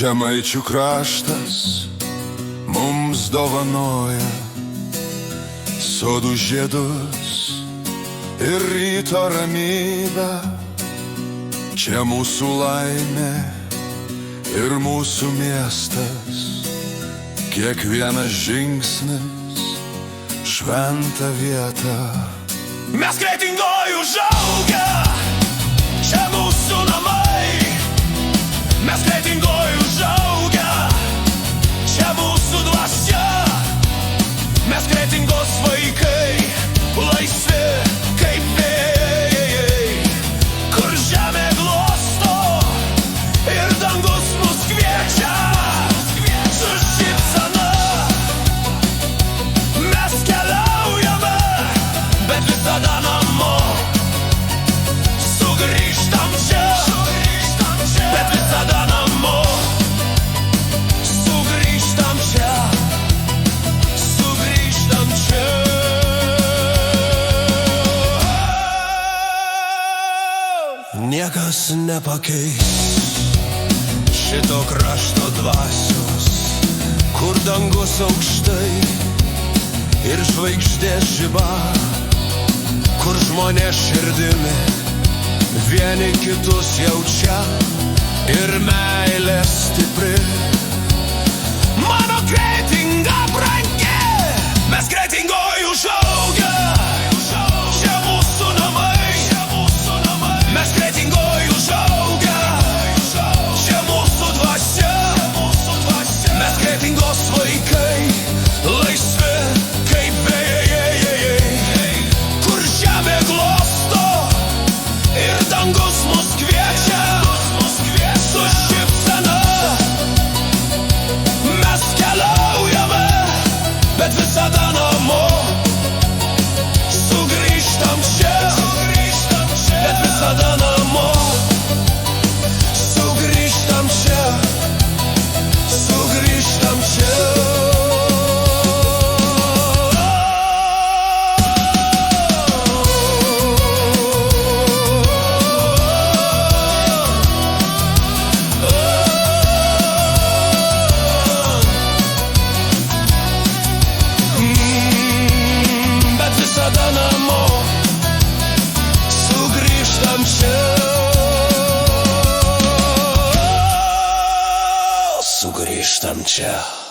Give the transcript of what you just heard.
Žemaičių kraštas mums dovanoja sodų žiedus ir ryto ramybę. Čia mūsų laimė ir mūsų miestas, kiekvienas žingsnis šventa vieta. Mes Kretingoj užaugę, čia mūsų namai. Mes Kretingoj užaugę, čia mūsų dvasia. Mes Kretingos vaikai, laisvi kaip vėjai, kur žemė glosto ir dangus mus kviečia. Su šypsena mes keliaujame, bet visada namo. Sugrįžtam čia, bet visada namo. Sugrįžtam čia, sugrįžtam čia. Niekas nepakeis šito krašto dvasios, kur dangus aukštai ir žvaigždės žiba, kur žmonės širdimi vieni kitus jaučia ir meilė stipri. Mano Kretinga brangi, mes Kretingoj užaugę, čia mūsų namai. Mes Kretingoj užaugę, čia mūsų dvasia. Mes Kretingos vaikai, laisvi kaip vėjai, kur žemė glosto ir dangus mus kviečia. Su šypsena mes keliaujame, bet visada namo. Sugrįžtam čia, bet visada namo. Sugrįžtam čia, sugrįžtam čia. Bet visada namo. Sugrįžtam čia, sugrįžtam čia.